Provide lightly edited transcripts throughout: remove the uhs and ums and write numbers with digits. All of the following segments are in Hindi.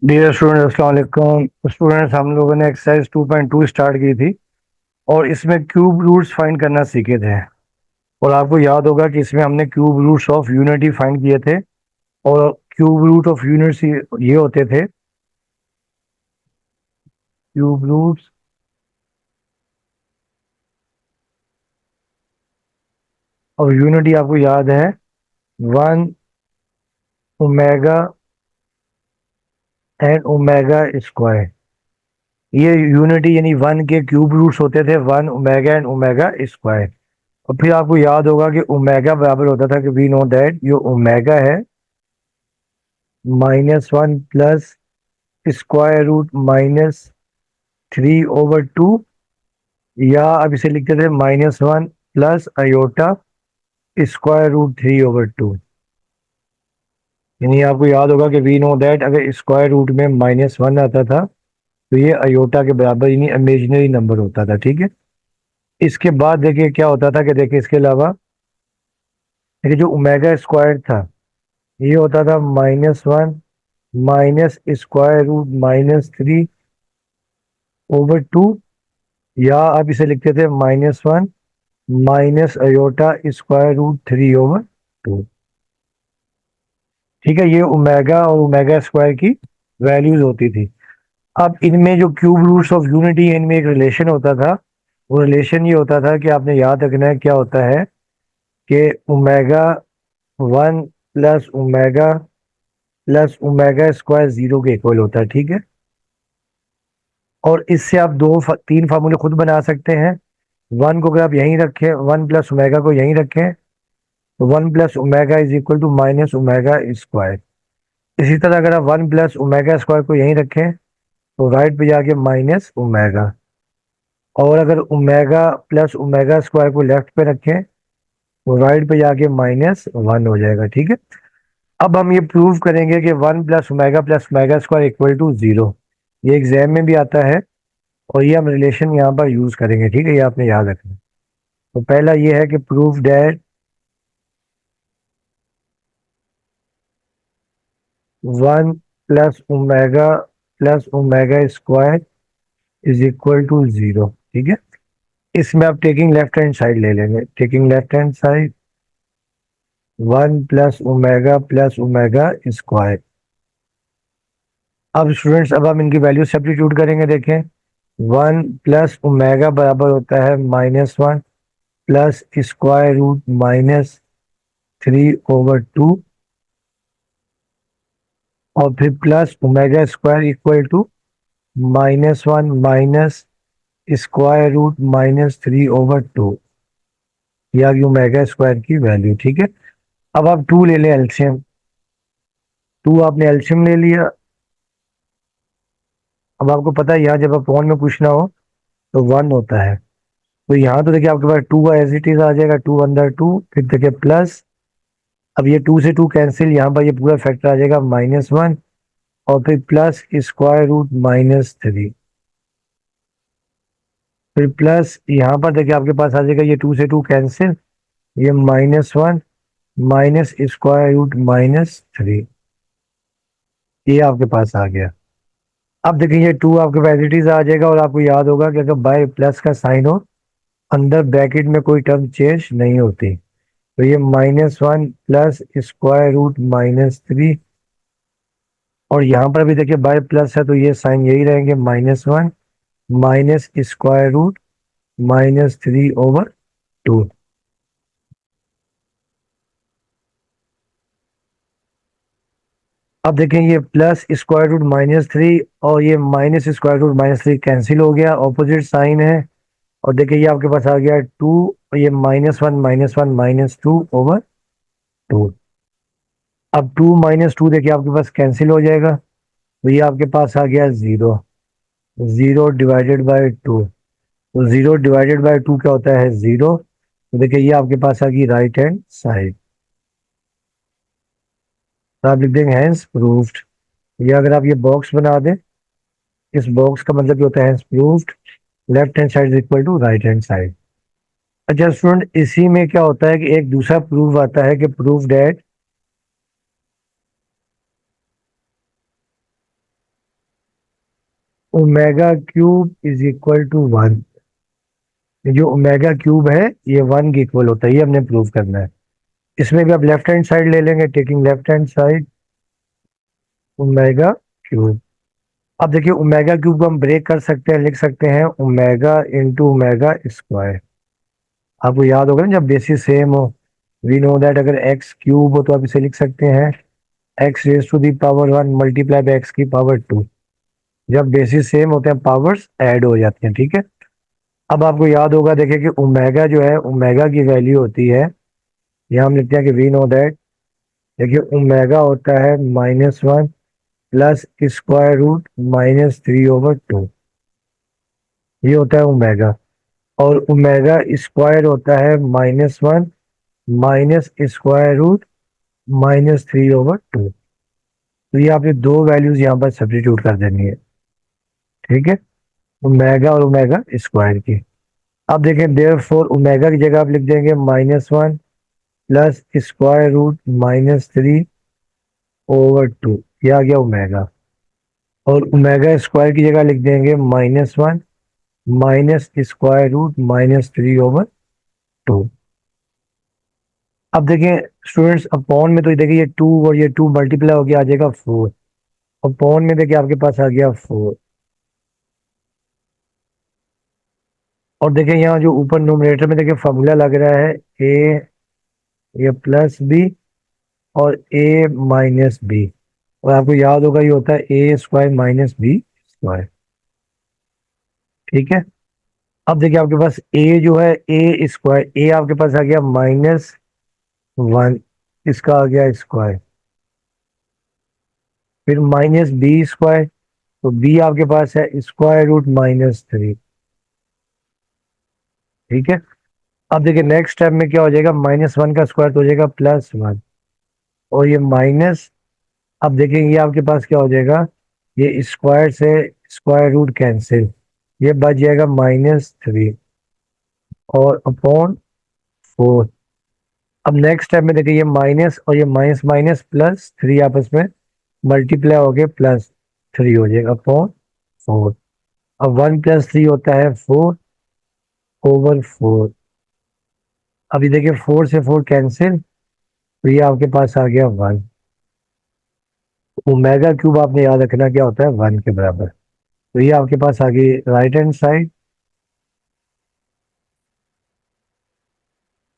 डियर स्टूडेंट अस्सलाम वालेकुम। स्टूडेंट्स, हम लोगों ने एक्सरसाइज 2.2 स्टार्ट की थी और इसमें क्यूब रूट्स फाइंड करना सीखे थे। और आपको याद होगा कि इसमें हमने cube roots of unity find किए थे। और क्यूब रूट ऑफ यूनिटी ये होते थे, क्यूब रूट्स ऑफ यूनिटी आपको याद है, one omega and omega square. ये यूनिटी यानी वन के क्यूब रूट्स होते थे, one omega and omega square. और फिर आपको याद होगा कि ओमेगा बराबर होता था कि वी नो दैट ये ओमेगा है -1 प्लस स्क्वायर रूट -3/2, या अब इसे लिखते थे -1 प्लस आयोटा स्क्वायर रूट 3/2। यानी आपको याद होगा कि वी नो दैट अगर स्क्वायर रूट में -1 आता था तो ये अयोटा के बराबर यानी इमेजिनरी नंबर होता था। ठीक है। इसके बाद देखिए क्या होता था कि देखिए इसके अलावा देखिए जो ओमेगा स्क्वायर था ये होता था -1 माइनस स्क्वायर रूट -3/2, या आप इसे लिखते थे -1 माइनस अयोटा स्क्वायर रूट 3/2। ठीक है, ये ओमेगा और ओमेगा स्क्वायर की वैल्यूज होती थी। अब इनमें जो क्यूब रूट्स ऑफ यूनिटी है इनमें एक रिलेशन होता था। वो रिलेशन ये होता था कि आपने याद रखना है क्या होता है कि ओमेगा 1 प्लस ओमेगा स्क्वायर 0 के इक्वल होता है। ठीक है। और इससे आप तीन फार्मूले खुद बना सकते हैं। वन को अगर आप यहीं रखें, वन प्लस ओमेगा को यहीं रखें, तो one plus omega is equal to minus omega square. इसी तरह अगर आप वन प्लस ओमेगा स्क्वायर को यहीं रखें तो राइट पे जाके माइनस ओमेगा, और अगर ओमेगा प्लस ओमेगा स्क्वायर को लेफ्ट पे रखें तो राइट पे जाके -1 हो जाएगा। ठीक है। अब हम ये प्रूव करेंगे कि one plus omega square equal to 0। ये एग्जाम में भी आता है और ये हम रिलेशन यहाँ पर यूज करेंगे। ठीक है, ये आपने याद रखना। तो पहला ये है कि proof that one plus omega square is equal to 0। ठीक है। इसमें आप टेकिंग लेफ्ट हैंड साइड ले लेंगे, taking left hand side one plus omega square. अब स्टूडेंट्स, अब हम इनकी वैल्यू सब्स्टिट्यूट करेंगे। देखें, वन प्लस ओमेगा बराबर होता है -1 प्लस स्क्वायर रूट -3/2, और फिर plus omega square equal to -1 minus square root -3/2, या ओमेगा स्क्वायर की वैल्यू। ठीक है। अब आप टू ले लें एल्शियम, टू आपने एल्शियम ले लिया। अब आपको पता है यहाँ जब आप पॉइंट में पूछना हो तो 1 होता है, तो यहाँ तो देखिए आपके पास टू एज इट इज आ जाएगा, टू अंदर टू, फिर देखिए प्लस, अब ये टू से टू कैंसिल, यहाँ पर ये पूरा फैक्टर आ जाएगा -1, और फिर प्लस स्क्वायर रूट -3, फिर प्लस यहाँ पर देखिए आपके पास आ जाएगा ये टू से टू कैंसिल, ये -1 माइनस स्क्वायर रूट -3, ये आपके पास आ गया। अब देखिए ये टू आपके पास एज इट इज आ जाएगा, और आपको याद होगा कि अगर बाय प्लस का साइन हो अंदर ब्रैकेट में कोई टर्म चेंज नहीं होती, तो ये -1 प्लस स्क्वायर रूट -3, और यहाँ पर भी देखिए बाय प्लस है तो ये साइन यही रहेंगे, -1 माइनस स्क्वायर रूट -3/2। अब देखें ये प्लस स्क्वायर रूट -3 और ये माइनस स्क्वायर रूट -3 कैंसिल हो गया, ऑपोजिट साइन है। और देखिए ये आपके पास आ गया टू, और ये -1 -2/2। अब टू माइनस टू देखिए आपके पास कैंसिल हो जाएगा, तो ये आपके पास आ गया 0, 0/2। तो 0/2 क्या होता है? 0। तो देखिए ये आपके पास आ गई राइट हैंड साइड, तो आप लिख देंगे हैंस प्रूफ्ड। ये अगर आप ये बॉक्स बना दें, इस बॉक्स का मतलब ये होता है hence proved, left hand side is equal to right hand side. अच्छा स्टूडेंट, इसी में क्या होता है कि एक दूसरा प्रूफ आता है कि proof that omega cube is equal to 1। जो ओमेगा क्यूब है ये 1 के इक्वल होता है, ये हमने प्रूव करना है। इसमें भी आप लेफ्ट हैंड साइड ले लेंगे, taking left hand side omega cube. अब देखिए ओमेगा क्यूब को हम ब्रेक कर सकते हैं, लिख सकते हैं ओमेगा इंटू ओमेगा स्क्वायर। आपको याद होगा ना जब बेसिस सेम हो, वी नो दैट अगर एक्स क्यूब हो तो आप इसे लिख सकते हैं x raise to the power 1 multiply by x की पावर 2। जब बेसिस सेम होते हैं पावर्स ऐड हो जाती हैं, ठीक है। अब आपको याद होगा देखिए कि ओमेगा जो है, ओमेगा की वैल्यू होती है, यहाँ हम लिखते हैं कि वी नो दैट, देखिए ओमेगा होता है -1 प्लस स्क्वायर रूट -3/2। ये होता है ओमेगा। और ओमेगा स्क्वायर होता है -1 माइनस स्क्वायर रूट -3/2। तो ये आपने दो वैल्यूज यहाँ पर सब्स्टिट्यूट कर देनी है, ठीक है, ओमेगा और ओमेगा स्क्वायर की। अब देखें देयरफॉर ओमेगा की जगह आप लिख देंगे -1 प्लस स्क्वायर रूट -3/2। ये आ गया ओमेगा। और ओमेगा स्क्वायर की जगह लिख देंगे -1 माइनस स्क्वायर रूट -3/2। अब देखें स्टूडेंट्स, अपॉन में तो देखिए ये 2 और ये 2 मल्टीप्लाई हो गया, आ जाएगा 4। अपॉन में देखिए आपके पास आ गया 4। और देखिए यहाँ जो ऊपर नोमिनेटर में देखिए फॉर्मूला लग रहा है ए, ये प्लस बी और ए माइनस बी। और आपको याद होगा ये होता है ए स्क्वायर माइनस बी स्क्वायर, ठीक है। अब देखिए आपके पास ए जो है ए स्क्वायर, ए आपके पास आ गया -1, इसका आ गया स्क्वायर, फिर -b स्क्वायर, तो b आपके पास है स्क्वायर रूट -3, ठीक है। अब देखिए नेक्स्ट स्टेप में क्या हो जाएगा, -1 का स्क्वायर तो हो जाएगा +1, और ये माइनस, अब देखेंगे ये आपके पास क्या हो जाएगा, ये स्क्वायर से स्क्वायर रूट कैंसिल, ये बच जाएगा -3 और अपॉन 4। अब नेक्स्ट स्टेप में देखिए ये माइनस और ये माइनस माइनस +3 आपस में मल्टीप्लाई हो गए, +3 हो जाएगा अपॉन 4। अब 1 + 3 होता है 4/4। अभी देखिए 4 से 4 कैंसिल, तो ये आपके पास आ गया 1। ओमेगा क्यूब आपने याद रखना क्या होता है, 1 के बराबर। तो ये आपके पास आ गई राइट हैंड साइड,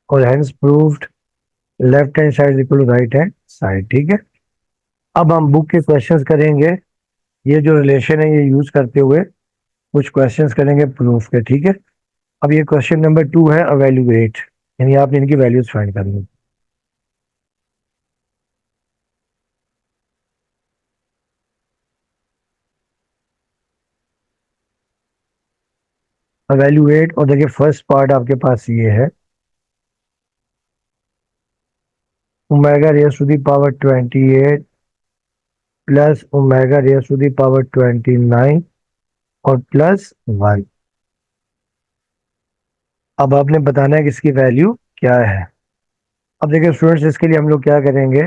और hence proved left hand side equal to right hand side, ठीक है। अब हम बुक के क्वेश्चंस करेंगे, ये जो रिलेशन है ये यूज करते हुए कुछ क्वेश्चंस करेंगे प्रूफ के, ठीक है। अब ये क्वेश्चन नंबर 2 है अवेल्युएट, यानी आपने इनकी वैल्यूज फाइंड करनी। अवेल्युएट, और देखिए फर्स्ट पार्ट आपके पास ये है omega raise to the power 28 plus omega raise to the power 29 और +1। अब आपने बताना है कि इसकी वैल्यू क्या है। अब देखिए स्टूडेंट्स, इसके लिए हम लोग क्या करेंगे,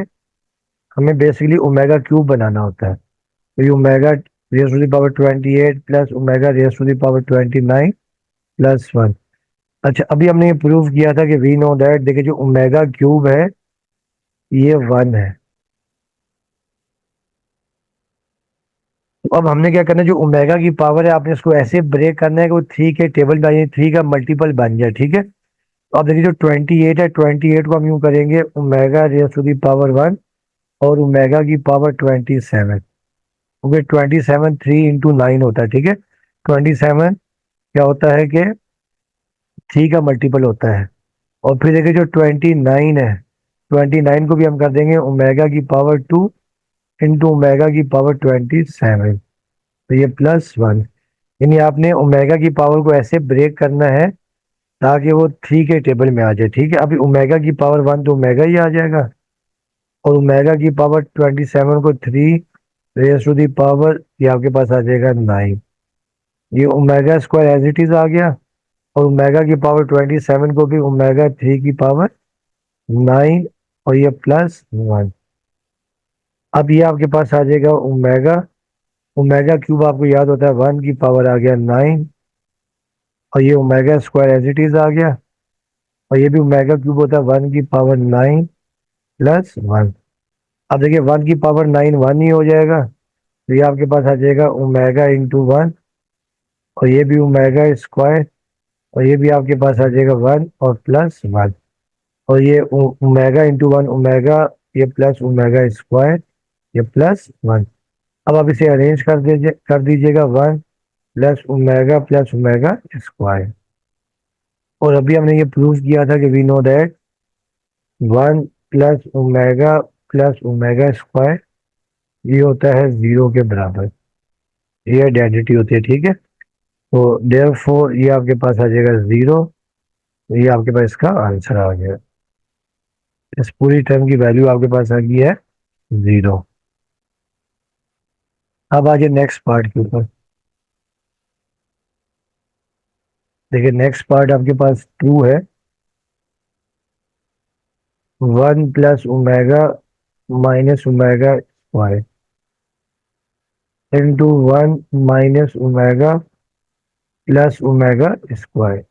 हमें बेसिकली ओमेगा क्यूब बनाना होता है। तो ये omega raise to the power 28 plus omega raise to the power 29 +1। अच्छा, अभी हमने ये प्रूव किया था कि वी नो दैट, देखिए जो ओमेगा क्यूब है ये 1 है। तो अब हमने क्या करना है, जो ओमेगा की पावर है आपने इसको ऐसे ब्रेक करना है कि वो 3 के टेबल में आ जाए, 3 का मल्टीपल बन जाए, ठीक है। तो अब देखिए जो 28 है, 28 को हम यूं करेंगे omega raise to the power 1 और ओमेगा की पावर 27, क्योंकि 27 3 × 9 होता है, ठीक है। 27 क्या होता है कि 3 का मल्टीपल होता है। और फिर देखिए जो 29 है, 29 को भी हम कर देंगे ओमेगा की पावर 2 इंटू ओमेगा की पावर 27, तो ये +1। यानी आपने ओमेगा की पावर को ऐसे ब्रेक करना है ताकि वो 3 के टेबल में आ जाए, ठीक है। अभी ओमेगा की पावर 1 तो ओमेगा ही आ जाएगा, और ओमेगा की पावर 27 को 3 रेज टू दी पावर, ये आपके पास आ जाएगा 9। ये omega square as it is आ गया, और ओमेगा की पावर 27 को भी ओमेगा 3 की पावर 9 और ये +1। अब ये आपके पास आ जाएगा ओमेगा ओमेगा क्यूब आपको याद होता है 1 की पावर आ गया 9, और ये omega square as it is आ गया, और ये भी ओमेगा क्यूब होता है 1 की पावर 9 प्लस 1। अब देखिए 1 की पावर 9 1 ही हो जाएगा, तो ये आपके पास आ जाएगा ओमेगा इंटू 1, और ये भी ओमेगा स्क्वायर, और ये भी आपके पास आ जाएगा 1 और प्लस 1, और ये ओमेगा इंटू 1 ओमेगा, ये प्लस ओमेगा स्क्वायर, ये प्लस 1। अब आप इसे अरेंज कर दीजिएगा 1 प्लस ओमेगा स्क्वायर। और अभी हमने ये प्रूव किया था कि we know that 1 plus omega square ये होता है 0 के बराबर, ये आइडेंटिटी होती है, ठीक है। तो देयरफॉर ये आपके पास आ जाएगा 0, तो ये आपके पास इसका आंसर आ गया। इस पूरी टर्म की वैल्यू आपके पास आ गई है 0। अब आ जाए नेक्स्ट पार्ट के ऊपर। देखिए नेक्स्ट पार्ट आपके पास 2 है, 1 plus omega minus omega square into 1 minus omega plus omega square.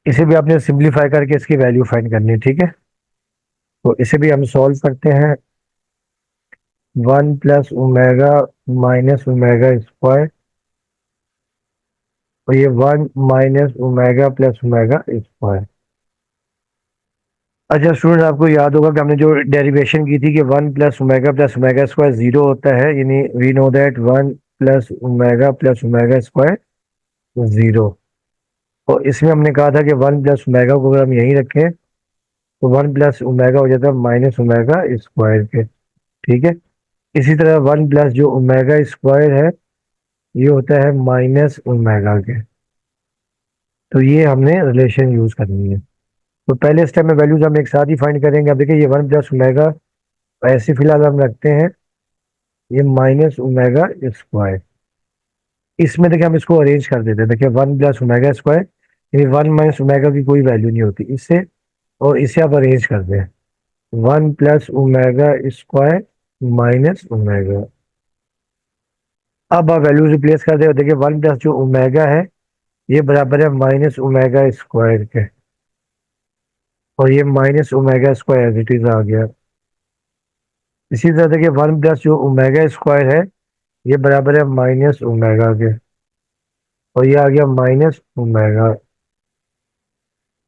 इसे भी आपने सिंप्लीफाई करके इसकी वैल्यू फाइंड करनी है, ठीक है। तो इसे भी हम सॉल्व करते हैं। 1 plus omega minus omega square, और ये 1 minus omega plus omega square. अच्छा स्टूडेंट, आपको याद होगा कि हमने जो डेरिवेशन की थी कि 1 प्लस ओमेगा स्क्वायर 0 होता है, यानी we know that 1 plus omega square 0। और इसमें हमने कहा था कि 1 प्लस ओमेगा को अगर हम यहीं रखें तो 1 प्लस ओमेगा हो जाता है माइनस ओमेगा स्क्वायर के, ठीक है। इसी तरह 1 प्लस जो ओमेगा स्क्वायर है ये होता है माइनस ओमेगा के। तो ये हमने रिलेशन यूज करनी है। तो पहले स्टेप में वैल्यूज हम एक साथ ही फाइंड करेंगे। अब देखिए ये 1 प्लस ओमेगा ऐसे फिलहाल हम रखते हैं, ये माइनस ओमेगा स्क्वायर। इसमें देखिए हम इसको अरेंज कर देते हैं। देखिए 1 प्लस ओमेगा स्क्वायर, यानी 1 माइनस ओमेगा की कोई वैल्यू नहीं होती इससे, और इसे आप अरेंज कर दें 1 plus omega square minus omega. अब आप वैल्यू रिप्लेस कर दे, देखिए 1 प्लस जो ओमेगा है ये बराबर है माइनस ओमेगा स्क्वायर के, और ये minus omega square as it is आ गया। इसी तरह देखिए 1 प्लस जो ओमेगा स्क्वायर है ये बराबर है माइनस ओमेगा के, और ये आ गया माइनस ओमेगा।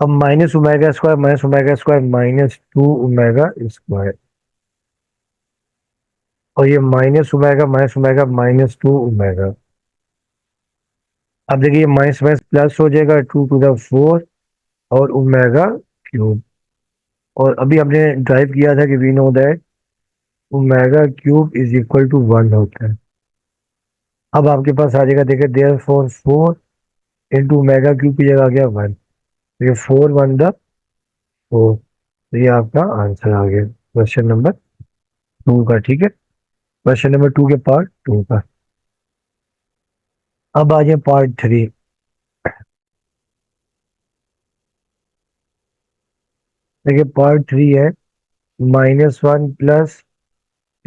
अब minus omega square -2 omega square, और ये माइनस ओमेगा -2 ओमेगा। अब देखिए ये माइनस माइनस प्लस हो जाएगा 2 टू द 4 और ओमेगा क्यूब। और अभी हमने ड्राइव किया था कि we know that omega cube is equal to 1 होता है। अब आपके पास आ जाएगा, देखिए देयर फॉर 4 इंटू ओमेगा क्यूब की जगह आ गया 1, तो ये 4 1 द 4, तो ये आपका आंसर आ गया क्वेश्चन नंबर 2 का, ठीक है। क्वेश्चन नंबर 2 के पार्ट 2 का। अब आ जाए पार्ट 3। देखिए पार्ट 3 है -1 प्लस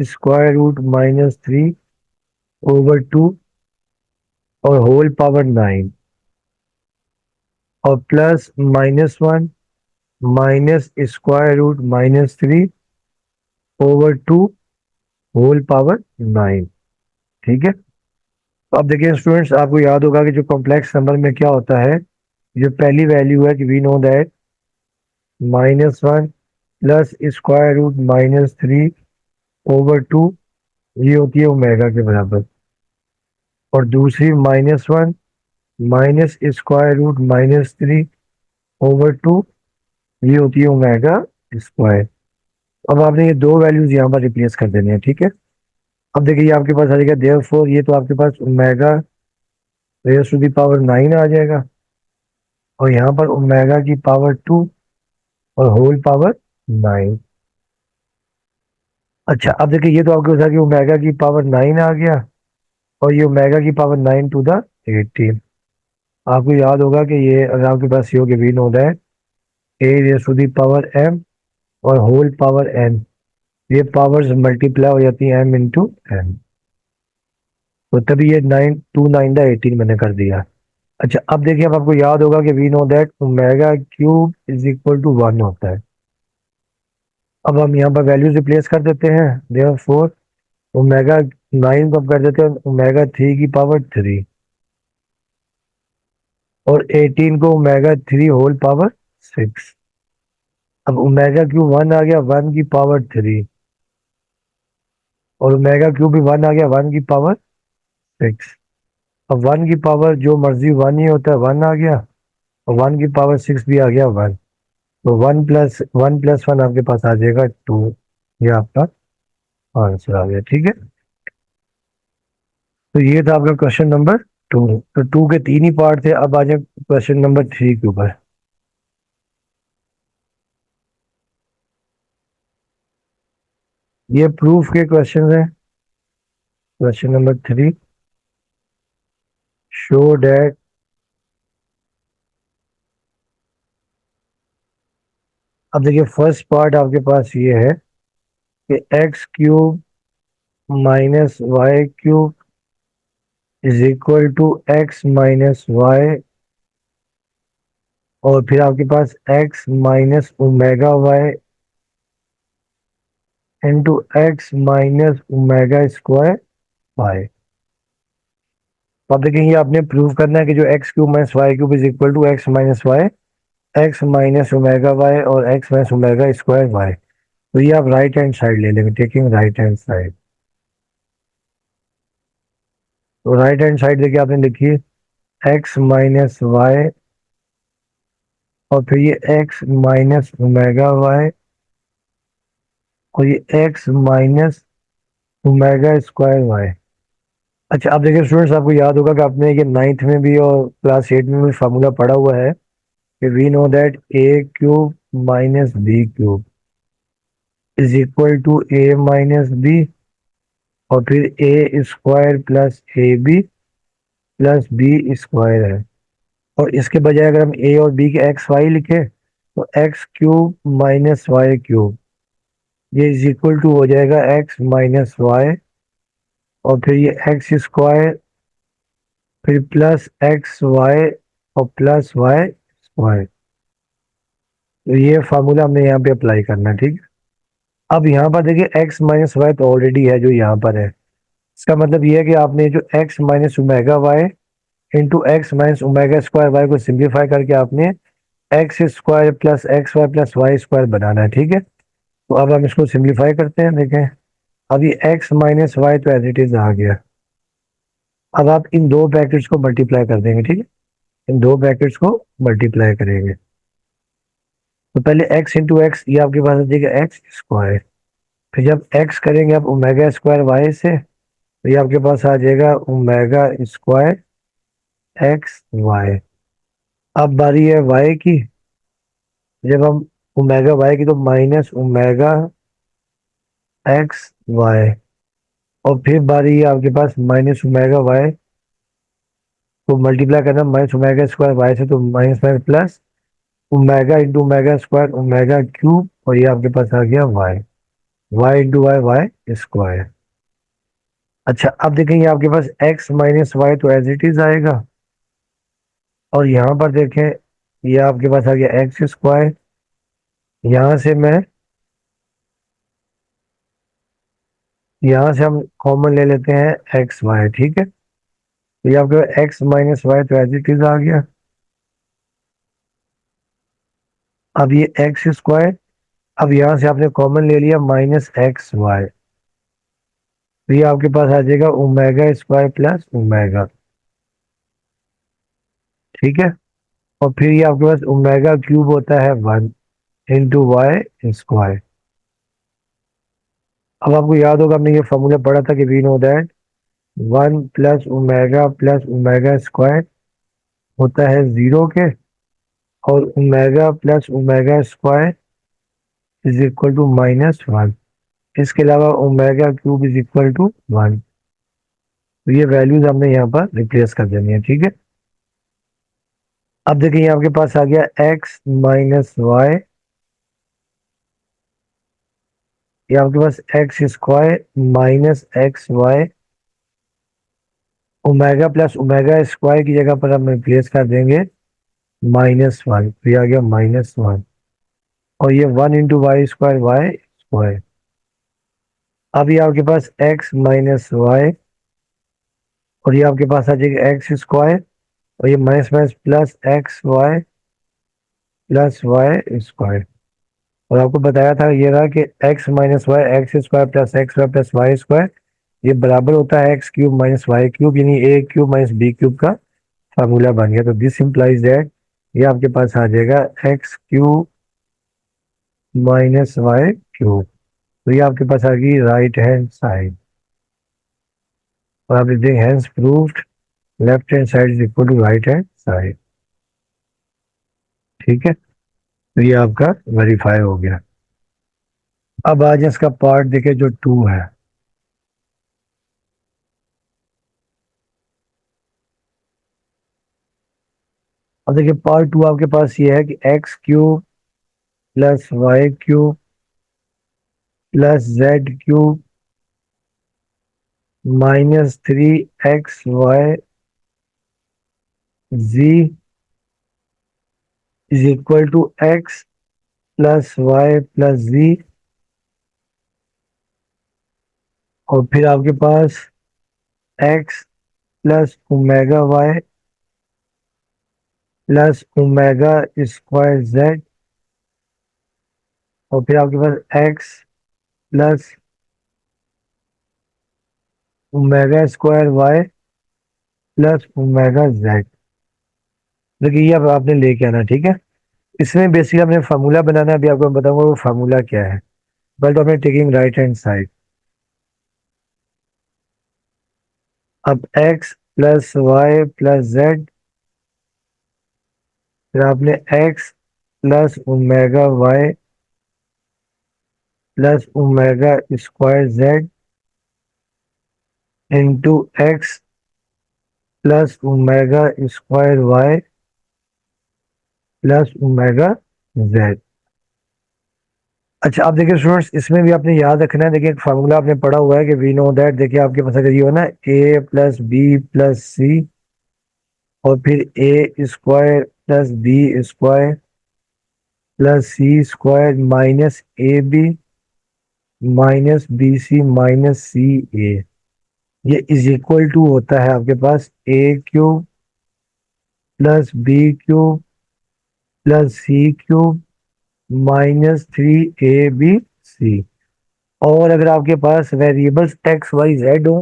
स्क्वायर रूट -3/2 और होल पावर 9, और plus -1 minus square root -3/2 whole power 9, ठीक है। तो अब देखिए स्टूडेंट्स, आपको याद होगा कि जो कॉम्प्लेक्स नंबर में क्या होता है, जो पहली वैल्यू है कि we know that -1 plus square root -3/2 ये होती है ओमेगा के बराबर, और दूसरी -1 माइनस स्क्वायर रूट -3/2 ये होती है ओमेगा स्क्वायर। अब आपने ये दो वैल्यूज यहाँ पर रिप्लेस कर देने हैं, ठीक है। अब देखिए ये आपके पास आ जाएगा देयरफॉर, ये तो आपके पास omega raise to the power 9 आ जाएगा, और यहाँ पर ओमेगा की पावर 2 और होल पावर 9। अच्छा अब देखिए ये तो आपके पास आ गया ओमेगा की पावर 9 आ गया, और ये ओमेगा की पावर 9 टू द 18। आपको याद होगा कि ये अगर आपके पास ये हो we know that a raise to the power m और होल पावर n, ये पावर्स मल्टीप्लाई हो जाती है m इंटू एन, तो तभी ये 9 2 9 18 मैंने कर दिया। अच्छा अब देखिए, अब आपको याद होगा कि we know that omega cube is equal to 1 होता है। अब हम यहाँ पर वैल्यूज रिप्लेस कर देते हैं, देयरफॉर ओमेगा 9 को अब कर देते हैं ओमेगा 3 की पावर 3, और 18 को ओमेगा 3 होल पावर 6। अब ओमेगा क्यूब 1 आ गया 1 की पावर 3, और ओमेगा क्यूब भी 1 आ गया 1 की पावर 6। अब 1 की पावर जो मर्जी 1 ही होता है, 1 आ गया, और 1 की पावर 6 भी आ गया 1। तो 1 प्लस 1 आपके पास आ जाएगा 2। ये आपका आंसर आ गया, ठीक है। तो ये था आपका क्वेश्चन नंबर 2। तो 2 के 3 ही पार्ट थे, अब आ जाए क्वेश्चन नंबर 3 के ऊपर। ये प्रूफ के क्वेश्चन है। क्वेश्चन नंबर 3, शो डैट, अब देखिए फर्स्ट पार्ट आपके पास ये है कि x cube minus y cube is equal to x minus y, और फिर आपके पास x minus omega y into x minus omega square y. तो अब देखिए ये आपने प्रूव करना है कि जो x cube minus y cube is equal to x minus y, x minus omega y और x minus omega square y. तो ये आप राइट हैंड साइड ले लेंगे, टेकिंग राइट हैंड साइड। तो राइट हैंड साइड देखिए आपने लिखी एक्स माइनस वाई, और फिर ये एक्स माइनस ओमेगा वाई, और ये x minus omega square y. अच्छा अब देखिए स्टूडेंट्स, आपको याद होगा कि आपने ये नाइन्थ में भी और क्लास 8 में भी फार्मूला पढ़ा हुआ है कि we know that a cube minus b cube is equal to a minus b, और फिर a square plus a b plus b square है। और इसके बजाय अगर हम ए और बी के एक्स वाई लिखे तो x cube minus y cube, ये इज इक्वल टू हो जाएगा एक्स माइनस वाई, और फिर ये एक्स स्क्वायर, फिर प्लस एक्स वाई और प्लस वाई स्क्वायर। तो ये फार्मूला हमने यहाँ पे अप्लाई करना है, ठीक है। अब यहाँ पर देखिए एक्स माइनस वाई तो ऑलरेडी है जो यहाँ पर है, इसका मतलब ये है कि आपने जो x minus omega y into x minus omega square y को सिंप्लीफाई करके आपने x square plus x y plus y square बनाना है, ठीक है। तो अब हम इसको सिंप्लीफाई करते हैं, देखें। अब ये एक्स माइनस वाई तो एज इट इज आ गया। अब आप इन दो ब्रैकेट्स को मल्टीप्लाई कर देंगे, ठीक है। इन दो ब्रैकेट्स को मल्टीप्लाई करेंगे, तो पहले एक्स इंटू एक्स, ये आपके पास आ जाएगा एक्स स्क्वायर। फिर जब एक्स करेंगे आप ओमेगा स्क्वायर वाई से, तो ये आपके पास आ जाएगा ओमेगा स्क्वायर एक्स वाई। अब बारी है वाई की, जब हम ओमेगा वाई की तो माइनस ओमेगा एक्स वाई, और फिर बारी है आपके पास माइनस ओमेगा वाई को मल्टीप्लाई करना माइनस ओमेगा स्क्वायर वाई से, तो minus minus plus omega into omega square omega cube, और ये आपके पास आ गया y, y into y y square. अच्छा अब देखेंगे आपके पास एक्स माइनस वाई तो एज इट इज आएगा, और यहाँ पर देखें ये आपके पास आ गया एक्स स्क्वायर। यहाँ से मैं, यहाँ से हम कॉमन ले लेते हैं एक्स वाई, ठीक है। तो ये आपके एक्स माइनस वाई तो एज इट इज आ गया। अब ये एक्स स्क्वायर, अब यहाँ से आपने कॉमन ले लिया माइनस एक्स वाई, तो ये आपके पास आ जाएगा ओमेगा स्क्वायर प्लस ओमेगा, ठीक है। और फिर ये आपके पास ओमेगा क्यूब होता है 1 इंटू वाई स्क्वायर। अब आपको याद होगा हमने ये फॉर्मूला पढ़ा था कि we know that 1 plus omega square होता है 0 के, और omega plus omega square is equal to -1। इसके अलावा omega cube is equal to 1। तो ये वैल्यूज हमने यहाँ पर रिप्लेस कर देनी है, ठीक है। अब देखिए आपके पास आ गया एक्स माइनस वाई ये आपके पास x square minus x y omega plus omega square की जगह पर हम रिप्लेस कर देंगे -1, तो ये आ गया -1। और ये 1 × y² अब ये आपके पास x माइनस वाई, और ये आपके पास आ जाएगा एक्स स्क्वायर, और ये minus minus plus x y plus y square. और आपको बताया था ये रहा कि x minus y x square plus x y plus y square ये बराबर होता है x³ माइनस वाई क्यूब, यानी a³ माइनस b³ का फार्मूला बन गया। तो दिस इंप्लाइज दैट ये आपके पास आ जाएगा x³ माइनस वाई क्यूब। तो ये आपके पास आ गई राइट हैंड साइड, और आप लिख देंगे hence proved left hand side is equal to right hand side. ठीक है, तो ये आपका वेरीफाई हो गया। अब आज इसका पार्ट देखे जो 2 है। अब देखिए पार्ट 2 आपके पास ये है कि x³ plus y³ plus z³ -3xyz is equal to x plus y plus z। और फिर आपके पास x plus omega y plus omega square z, और फिर आपके पास x plus omega square y plus omega z। देखिए ये अब आपने लेके आना, ठीक है। इसमें बेसिकली आपने फार्मूला बनाना है, अभी आपको मैं बताऊंगा वो फार्मूला क्या है। पहले तो आपने टेकिंग राइट हैंड साइड, अब x plus y plus z, फिर आपने x plus omega y plus omega square z into x plus omega square y plus omega z। अच्छा आप देखिए स्टूडेंट्स, इसमें भी आपने याद रखना है। देखिए एक फार्मूला आपने पढ़ा हुआ है कि वी नो दैट, देखिए आपके पास अगर ये हो ना a plus b plus c, और फिर a square plus b square plus c square minus a b minus b c minus c a, ये इज इक्वल टू होता है आपके पास a³ plus b³ plus c³ -3abc। और अगर आपके पास वेरिएबल्स एक्स वाई जेड हो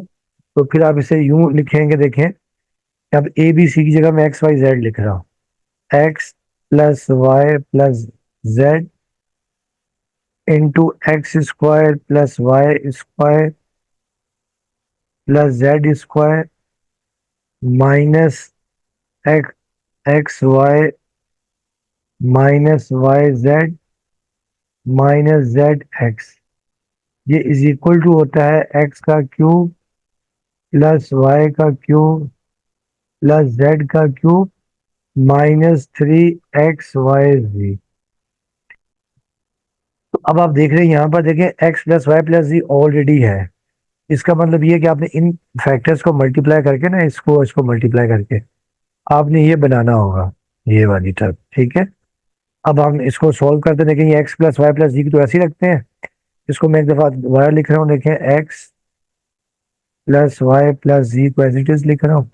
तो फिर आप इसे यूं लिखेंगे, देखें अब ए बी सी की जगह मैं एक्स वाई जेड लिख रहा हूँ। X plus y plus z into x square plus y square plus z square minus x x y minus y z minus z x, ये इज इक्वल टू होता है एक्स का क्यूब प्लस वाई का क्यूब प्लस जेड का क्यूब -3xyz। तो अब आप देख रहे हैं यहाँ पर देखें x प्लस वाई प्लस जी ऑलरेडी है। इसका मतलब ये है कि आपने इन फैक्टर्स को मल्टीप्लाई करके ना इसको इसको मल्टीप्लाई करके आपने ये बनाना होगा, ये वाली टर्म। ठीक है, अब हम इसको सॉल्व करते देखें, ये x प्लस वाई प्लस जी की तो ऐसे ही रखते हैं। इसको मैं एक दफा दोबारा लिख रहा हूँ, देखें x प्लस वाई प्लस जी को एज इट इज लिख रहा हूँ,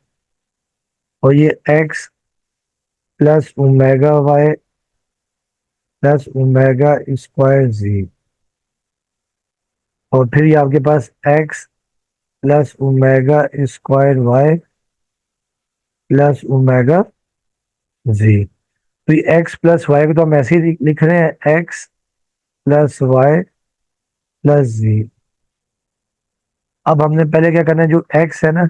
और ये x plus omega y plus omega square z, और फिर ये आपके पास x plus omega square y plus omega z. तो ये x प्लस वाई को तो हम ऐसे ही लिख रहे हैं x plus y plus z. अब हमने पहले क्या करना है, जो x है ना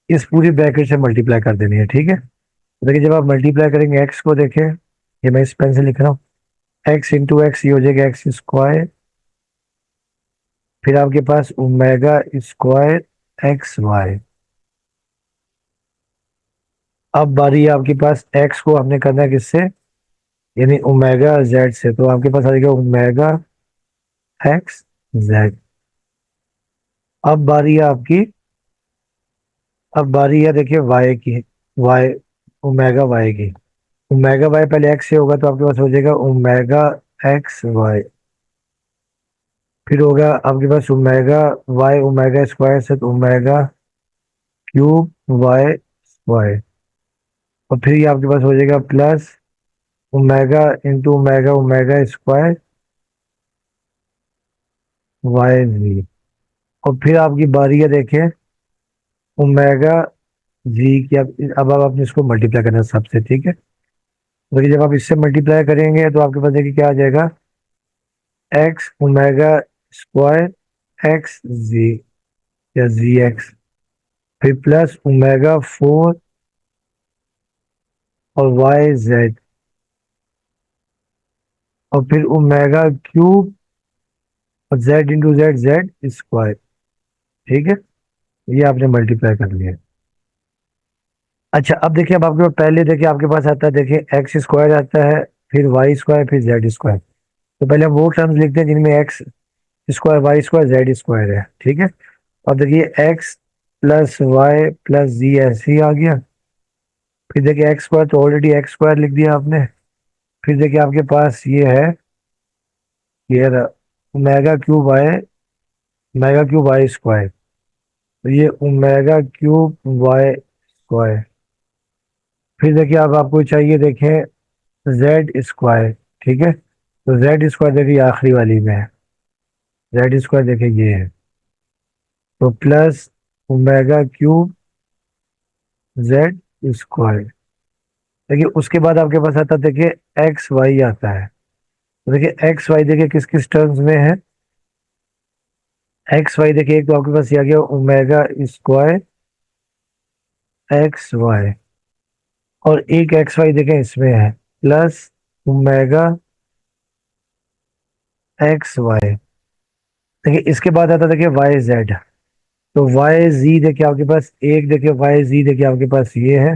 इस पूरी ब्रैकेट से मल्टीप्लाई कर देनी है। ठीक है, तो देखिए जब आप मल्टीप्लाई करेंगे x को, देखें ये मैं इस पेन से लिख रहा हूँ, x इंटू एक्स ये हो जाएगा एक्स स्क्वायर, फिर आपके पास ओमेगा स्क्वायर एक्स वाई। अब बारी है आपके पास x को हमने करना है किससे, यानी ओमेगा जेड से, तो आपके पास आ जाएगा ओमेगा एक्स जेड। अब बारी है आपकी, अब बारी है देखिए वाई की, वाई, ओमेगा वाई की। ओमेगा वाई पहले एक्स से होगा तो आपके पास हो जाएगा ओमेगा एक्स वाई। फिर होगा आपके पास ओमेगा वाई ओमेगा स्क्वायर से तो ओमेगा क्यूब वाई वाई। और फिर ये आपके पास हो जाएगा plus omega into omega omega square y z. और फिर आपकी बारी है देखिए ओमेगा जी की। अब आपने इसको मल्टीप्लाई करना है सबसे, ठीक है। देखिए जब आप इससे मल्टीप्लाई करेंगे तो आपके पास देखिए क्या आ जाएगा, एक्स ओमेगा स्क्वायर एक्स जी या जी एक्स, फिर प्लस ओमेगा फोर और वाई जेड, और फिर ओमेगा क्यूब और Z into Z Z square, ठीक है। ये आपने मल्टीप्लाई कर लिया। अच्छा अब देखिए, अब आपके पास पहले देखिए आपके पास आता है देखिए एक्स स्क्वायर आता है, फिर वाई स्क्वायर, फिर जेड स्क्वायर। तो पहले हम वो टर्म्स लिखते हैं जिनमें x square y square z square है, ठीक है। अब देखिए x plus y plus z ऐसे ही आ गया। फिर देखिए एक्स स्क्वायर तो ऑलरेडी एक्स स्क्वायर लिख दिया आपने। फिर देखिए आपके पास ये है, ये omega cube y, omega cube y square. तो ये ओमेगा क्यूब वाई स्क्वायर। फिर देखिए अब आपको चाहिए देखें जेड स्क्वायर, ठीक है। तो जेड स्क्वायर देखिए आखिरी वाली में है, जेड स्क्वायर देखिए ये है। तो plus omega cube Z square. देखिए उसके बाद आपके पास आता है देखिए एक्स वाई आता है। तो देखिए एक्स वाई देखिए किस किस टर्म्स में है। एक्स वाई देखिए एक तो आपके पास ये आ गया ओमेगा स्क्वायर एक्स वाई, और एक एक्स वाई देखें इसमें है प्लस ओमेगा एक्स वाई। देखिए इसके बाद आता है देखिए वाई जेड। तो वाई जी देखिए आपके पास एक, देखिए वाई जी देखिए आपके पास ये है,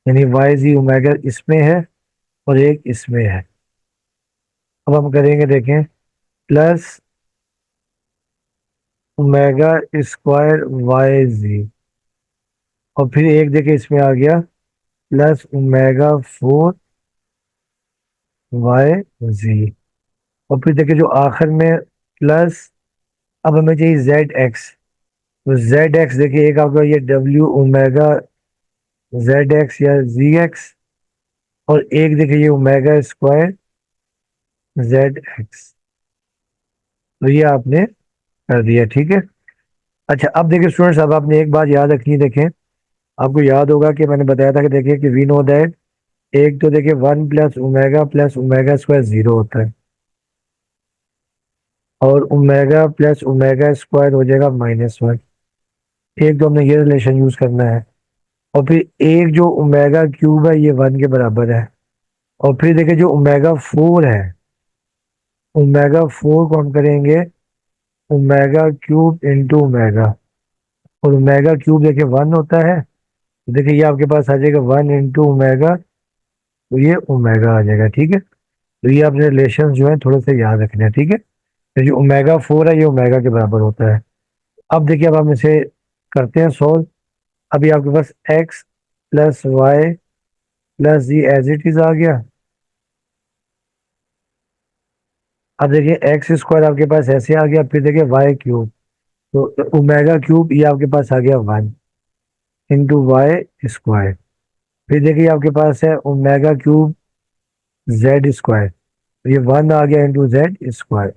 यानी वाई जी ओमेगा इसमें है और एक इसमें है। अब हम करेंगे देखें plus omega square y z, और फिर एक देखिए इसमें आ गया plus omega four Y z. और फिर देखिए जो आखिर में प्लस, अब हमें चाहिए जेड एक्स। तो जेड एक्स देखिए एक आपका ये डब्ल्यू ओमेगा जेड एक्स या जी एक्स, और एक देखिए ये ओमेगा स्क्वायर जेड एक्स। तो ये आपने कर दिया, ठीक है। अच्छा अब देखिए स्टूडेंट्स, अब आपने एक बात याद रखनी है, देखें आपको याद होगा कि मैंने बताया था कि देखिए कि वी नो दैट, एक तो देखिए one plus omega square zero होता है, और ओमेगा प्लस ओमेगा स्क्वायर हो जाएगा माइनस वन। एक तो हमने ये रिलेशन यूज करना है। और फिर एक जो ओमेगा क्यूब है ये वन के बराबर है। और फिर देखिए जो ओमेगा फोर है, ओमेगा फोर को हम करेंगे ओमेगा क्यूब इंटू ओमेगा, और ओमेगा क्यूब देखिए वन होता है। तो देखिए ये आपके पास आ जाएगा वन इंटू ओमेगा, तो ये ओमेगा आ जाएगा, ठीक है। तो ये आपने रिलेशन जो है थोड़े से याद रखने हैं, ठीक है। तो जो ओमेगा फोर है ये ओमेगा के बराबर होता है। अब देखिए अब हम इसे करते हैं सॉल्व। अभी आपके पास x plus y plus z as it is आ गया। अब देखिए एक्स स्क्वायर आपके पास ऐसे आ गया, फिर देखिए वाई क्यूब, तो ओमेगा क्यूब ये आपके पास आ गया वन इंटू वाई स्क्वायर। फिर देखिए आपके पास है ओमेगा क्यूब जेड स्क्वायर, तो ये वन आ गया इंटू जेड स्क्वायर।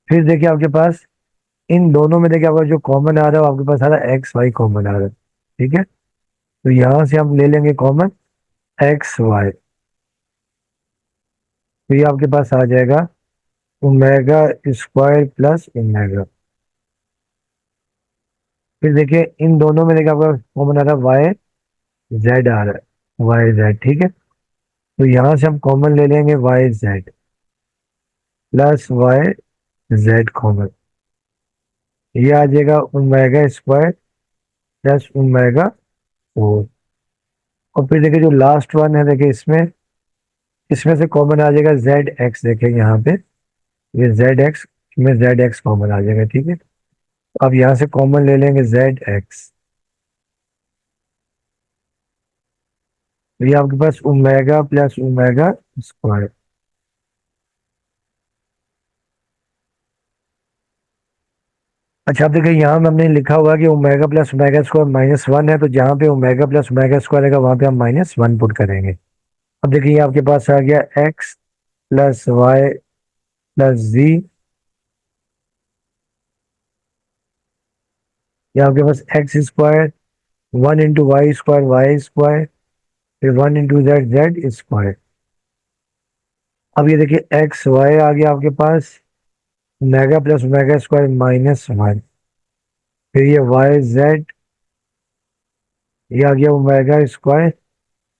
फिर देखिए आपके पास इन दोनों में देखिए आपका जो कॉमन आ रहा है वो आपके पास आ रहा है एक्स वाई कॉमन आ रहा है, ठीक है। तो यहां से हम ले लेंगे कॉमन एक्स वाई, तो ये आपके पास आ जाएगा ओमेगा स्क्वायर प्लस ओमेगा। फिर देखिए इन दोनों में देखिए आपका कॉमन आ रहा है वाई जेड आ रहा है, वाई जेड, ठीक है। तो यहां से हम कॉमन ले लेंगे y z plus y z common. ये आ जाएगा omega square plus omega four. और फिर देखिए जो लास्ट वन है देखिए इसमें इसमें से कॉमन आ जाएगा जेड एक्स, देखें यहाँ पे ये जेड एक्स में जेड एक्स कॉमन आ जाएगा, ठीक है। अब यहाँ से कॉमन ले लेंगे जेड एक्स, तो ये आपके पास ओमेगा प्लस ओमेगा स्क्वायर। अच्छा आप देखिए यहाँ में हमने लिखा हुआ कि ओमेगा प्लस ओमेगा स्क्वायर -1 है, तो जहाँ पे ओमेगा प्लस ओमेगा स्क्वायर है वहां पे हम -1 पुट करेंगे। अब देखिए ये आपके पास आ गया एक्स प्लस वाई प्लस जी, ये आपके पास एक्स स्क्वायर, 1 × y² y², फिर 1 × z z²। अब ये देखिए एक्स वाई आ गया आपके पास ओमेगा प्लस ओमेगा स्क्वायर -1, फिर ये वाई जेड, ये आ गया ओमेगा स्क्वायर।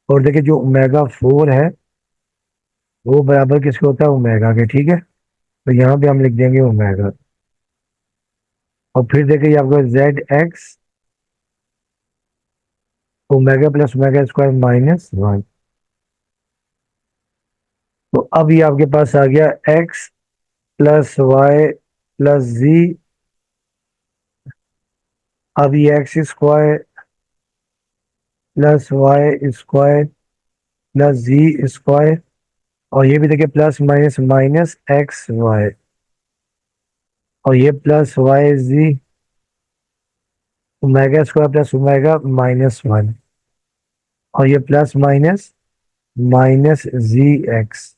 और देखिए जो ओमेगा 4 है वो बराबर किसके होता है, ओमेगा के, ठीक है। तो यहाँ पे हम लिख देंगे ओमेगा। और फिर देखिए आपको z x omega plus omega square -1। तो अब ये आपके पास आ गया x plus y plus z, अब ये x square plus y square plus z square, और ये भी देखिए plus minus minus x y, और ये plus y z omega square plus omega -1, और ये plus minus minus z x.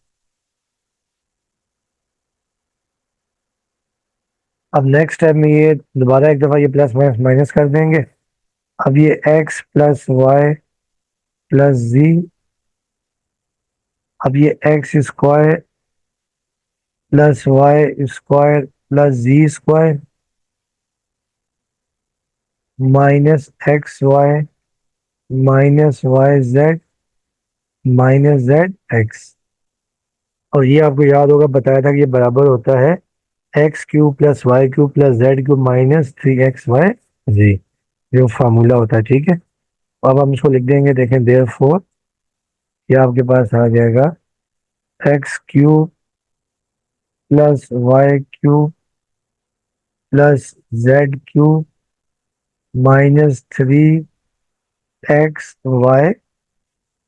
अब नेक्स्ट स्टेप में ये दोबारा एक दफा ये प्लस माइनस माइनस कर देंगे। अब ये x plus y plus z, अब ये x square plus y square plus z square -x y -y z -z x। और ये आपको याद होगा बताया था कि ये बराबर होता है x³ plus y³ plus z³ -3xy जी, जो फार्मूला होता है, ठीक है। अब हम इसको लिख देंगे, देखें देयरफॉर ये आपके पास आ जाएगा x³ plus y³ plus z³ -3xy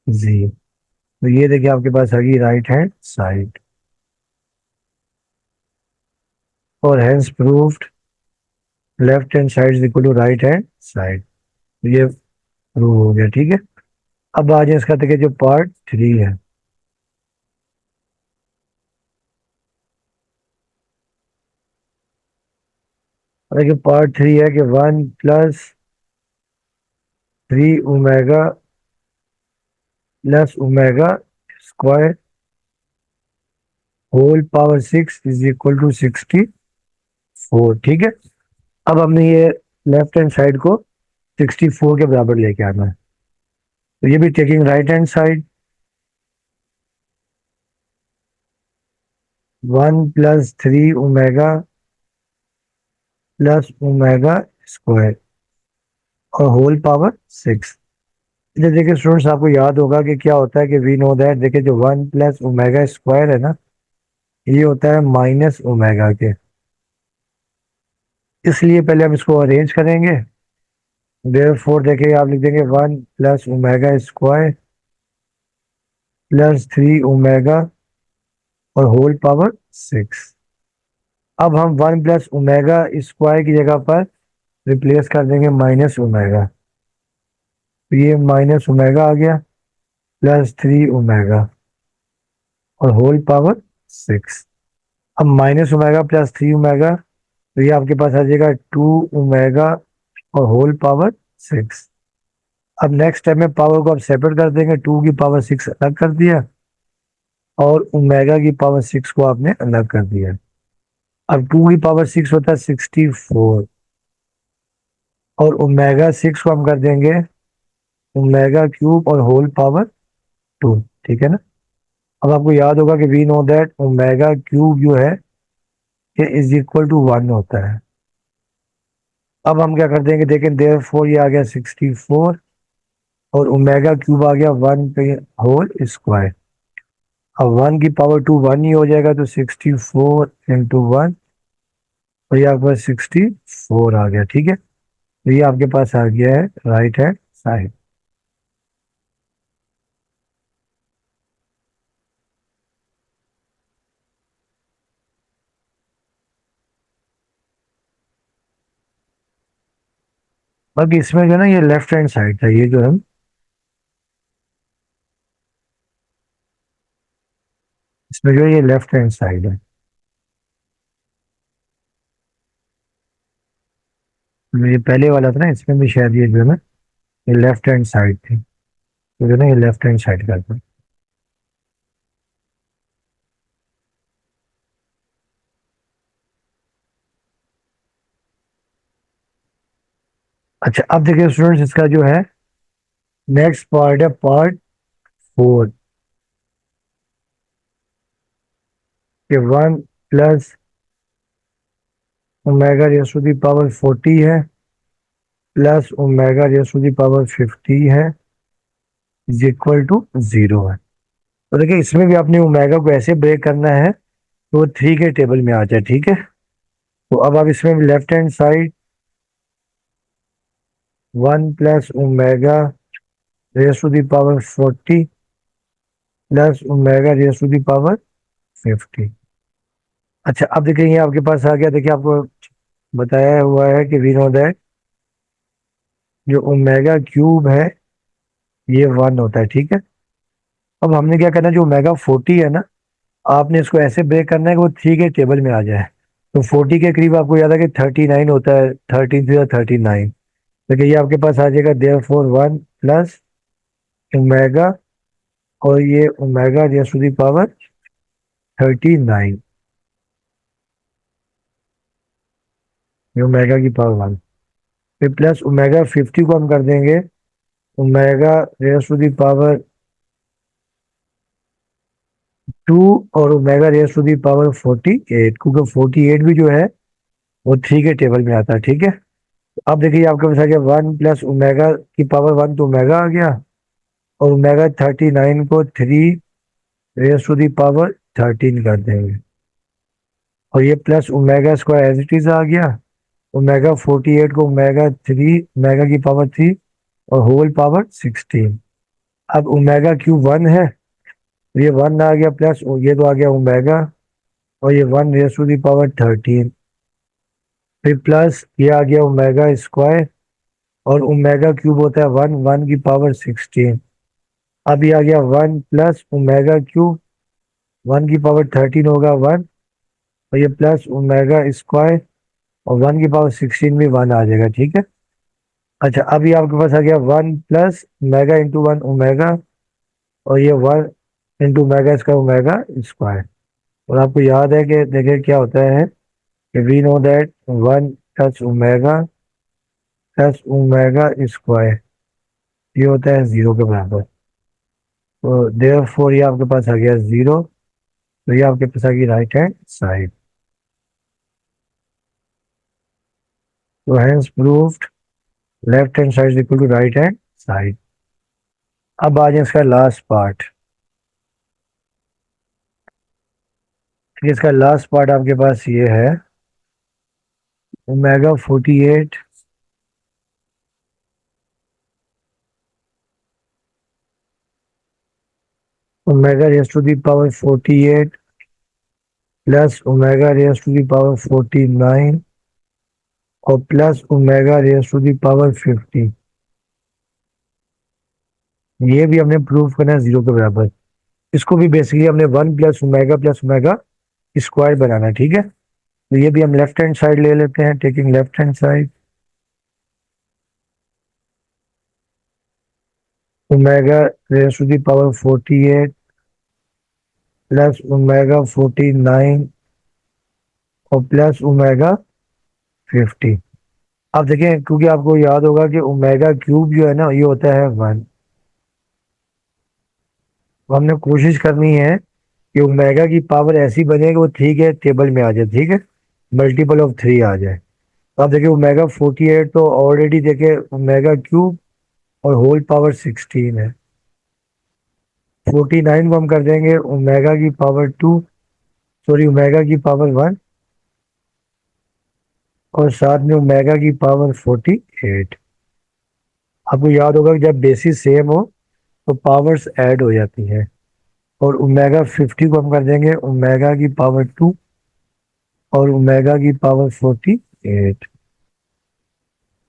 जी। तो ये देखिए आपके पास आ गई राइट हैंड साइड, और hence proved left hand side is equal to right hand side. ये प्रूव हो गया, ठीक है। अब आ जाए इसका देखिए जो पार्ट 3 है। देखिए पार्ट 3 है कि 1 + 3 omega plus omega square whole power 6 is equal to 64, ठीक है। अब हमने ये लेफ्ट हैंड साइड को 64 के बराबर लेके आना है, तो ये भी taking right hand side, 1 + 3 omega plus omega square और होल पावर 6। इधर देखिए स्टूडेंट्स आपको याद होगा कि क्या होता है कि वी नो दैट, देखिए जो 1 + ओमेगा स्क्वायर है ना, ये होता है माइनस ओमेगा के, इसलिए पहले हम इसको अरेंज करेंगे। देयरफॉर देखिए आप लिख देंगे 1 + ओमेगा स्क्वायर प्लस 3 ओमेगा और होल पावर 6। अब हम 1 + ओमेगा स्क्वायर की जगह पर रिप्लेस कर देंगे माइनस ओमेगा, तो ये माइनस ओमेगा आ गया प्लस 3 ओमेगा और होल पावर 6। अब माइनस ओमेगा प्लस 3 ओमेगा, तो ये आपके पास आ जाएगा 2 ओमेगा और होल पावर 6। अब नेक्स्ट स्टेप में पावर को आप सेपरेट कर देंगे, 2 की पावर 6 अलग कर दिया और ओमेगा की पावर 6 को आपने अलग कर दिया। अब 2 की पावर 6 होता है 64, और ओमेगा 6 को हम कर देंगे ओमेगा³ और होल पावर 2, ठीक है ना। अब आपको याद होगा कि वी नो दैट ओमेगा³ जो है ये इज इक्वल टू 1 होता है। अब हम क्या कर देंगे, देखें देयरफॉर ये आ गया 64 और ओमेगा³ आ गया 1 पे होल स्क्वायर। अब 1 की पावर 2 1 ही हो जाएगा, तो 64 × 1, और ये आपके पास 64 आ गया। ठीक है, तो ये आपके पास आ गया है राइट हैंड साइड। बाकी इसमें जो है ना, ये लेफ्ट हैंड साइड था, ये जो है इसमें जो है ये लेफ्ट हैंड साइड है। तो ये पहले वाला था ना, इसमें भी शायद ये जो है ना, ये लेफ्ट हैंड साइड थी, तो जो है ना ये लेफ्ट हैंड साइड करता है। अच्छा, अब देखिए स्टूडेंट्स, इसका जो है नेक्स्ट पार्ट है पार्ट 4, कि 1 plus omega raise to the power 40 है, plus omega raise to the power 50 है, इज इक्वल टू 0 है। तो देखिए इसमें भी आपने ओमेगा को ऐसे ब्रेक करना है तो वो 3 के टेबल में आ जाए। ठीक है, तो अब आप इसमें left hand side 1 plus omega raise to the power 40 plus omega raise to the power 50। अच्छा, अब देखिए ये आपके पास आ गया। देखिए आपको बताया हुआ है कि वी नो दैट जो ओमेगा क्यूब है ये 1 होता है। ठीक है, अब हमने क्या करना है, जो ओमेगा 40 है ना, आपने इसको ऐसे ब्रेक करना है कि वो 3 के टेबल में आ जाए। तो 40 के करीब आपको याद है कि 39 होता है, 13 3 39। देखिए ये आपके पास आ जाएगा देयर फोर 1 प्लस ओमेगा, और ये omega raise to the power 39, ये ओमेगा की पावर 1। फिर प्लस ओमेगा 50 को हम कर देंगे omega raise to the power 2, और omega raise to the power 48, क्योंकि 48 भी जो है वो 3 के टेबल में आता है। ठीक है, अब देखिए आपके पास आ गया 1 प्लस ओमेगा की पावर 1, तो ओमेगा आ गया, और ओमेगा 39 को 3 रेज़ टू दी पावर 13 कर देंगे, और ये plus omega square as it is आ गया। ओमेगा 48 को ओमेगा की पावर 3 और होल पावर 16। अब ओमेगा क्यूब 1 है, तो ये 1 आ गया, प्लस ये तो आ गया ओमेगा, और ये 1 रेज़ टू दी पावर 13, फिर प्लस ये आ गया ओमेगा स्क्वायर, और ओमेगा क्यूब होता है 1 1 की पावर 16। अब ये आ गया 1 प्लस ओमेगा क्यूब, 1 की पावर 13 होगा 1, और ये प्लस ओमेगा स्क्वायर, और 1 की पावर 16 भी 1 आ जाएगा। ठीक है, अच्छा अब ये आपके पास आ गया 1 प्लस ओमेगा × 1 ओमेगा, और ये 1 × ओमेगा इसका ओमेगा स्क्वायर। और आपको याद है कि देखिए क्या होता है कि we know that 1 plus omega square ये होता है 0 के बराबर। तो देयर फोर ये आपके पास आ गया 0, तो ये आपके पास आ गई राइट हैंड साइड। तो hence proved left hand side equal to right hand side. अब आ जाए इसका लास्ट पार्ट। इसका लास्ट पार्ट आपके पास ये है omega 48 omega raise to the power 48 plus omega raise to the power 49, और plus omega raise to the power 50। ये भी हमने प्रूव करना है 0 के बराबर। इसको भी बेसिकली हमने 1 प्लस ओमेगा स्क्वायर बनाना है। ठीक है, तो ये भी हम लेफ्ट हैंड साइड ले लेते हैं, taking left hand side omega raise to the power 48 plus omega 49, और प्लस ओमेगा 50। अब देखें, क्योंकि आपको याद होगा कि ओमेगा क्यूब जो है ना ये होता है 1, तो हमने कोशिश करनी है कि ओमेगा की पावर ऐसी बने कि वो 3 के टेबल में आ जाए। ठीक है, मल्टीपल ऑफ 3 आ जाए। तो आप देखिए ओमेगा 48 तो ऑलरेडी देखे ओमेगा क्यूब और होल पावर 16 है। 49 को हम कर देंगे ओमेगा की पावर 2, सॉरी ओमेगा की पावर 1, और साथ में ओमेगा की पावर 48। आपको याद होगा कि जब बेसिस सेम हो तो पावर्स ऐड हो जाती हैं। और ओमेगा 50 को हम कर देंगे ओमेगा की पावर 2 और ओमेगा की पावर 48।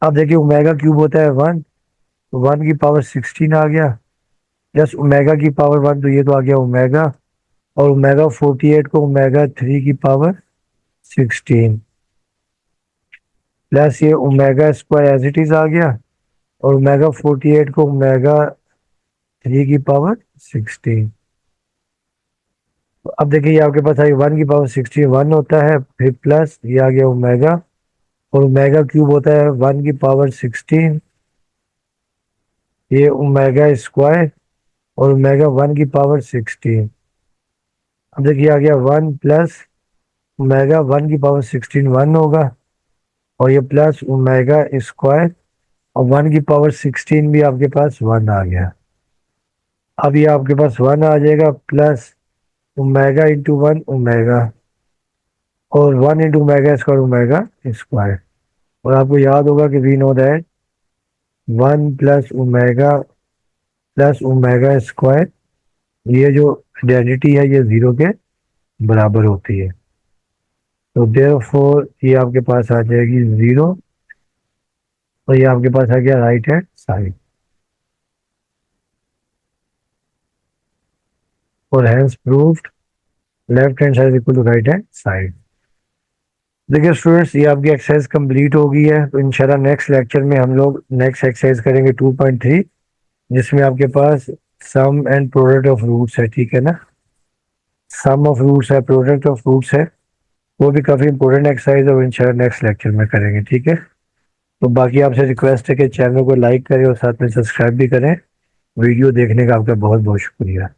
अब देखिए ओमेगा क्यूब होता है 1, तो 1 की पावर 16 आ गया, प्लस ओमेगा की पावर 1, तो ये तो आ गया ओमेगा, और ओमेगा 48 को ओमेगा 3 की पावर 16, प्लस ये omega square as it is आ गया, और ओमेगा 48 को ओमेगा 3 की पावर 16। तो अब देखिए ये आपके पास आई 1 की पावर 16 1 होता है, फिर प्लस ये आ गया ओमेगा, और ओमेगा क्यूब होता है 1 की पावर 16, ये ओमेगा स्क्वायर, और ओमेगा 1 की पावर 16। अब देखिए आ गया 1 प्लस ओमेगा 1 की पावर 16 1 होगा, और ये प्लस ओमेगा स्क्वायर, और 1 की पावर 16 भी आपके पास 1 आ गया। अब ये आपके पास 1 आ जाएगा, प्लस ओमेगा इंटू 1 ओमेगा, और 1 into omega square omega square. और आपको याद होगा कि we know that 1 plus omega plus omega square, ये जो आइडेंटिटी है ये 0 के बराबर होती है। तो देयरफॉर ये आपके पास आ जाएगी 0, और ये आपके पास आ गया राइट हैंड साइड, और hence proved left hand side equal to right hand side. देखिए स्टूडेंट्स, ये आपकी एक्सरसाइज कंप्लीट हो गई है। तो इंशाल्लाह नेक्स्ट लेक्चर में हम लोग नेक्स्ट एक्सरसाइज करेंगे 2.3, जिसमें आपके पास सम एंड प्रोडक्ट ऑफ रूट्स है, ठीक है ना। सम ऑफ रूट्स है, प्रोडक्ट ऑफ रूट्स है, वो भी काफ़ी इंपॉर्टेंट एक्सरसाइज है, वो इंशाल्लाह नेक्स्ट लेक्चर में करेंगे, ठीक है। तो बाकी आपसे रिक्वेस्ट है कि चैनल को लाइक करें और साथ में सब्सक्राइब भी करें। वीडियो देखने का आपका बहुत बहुत शुक्रिया।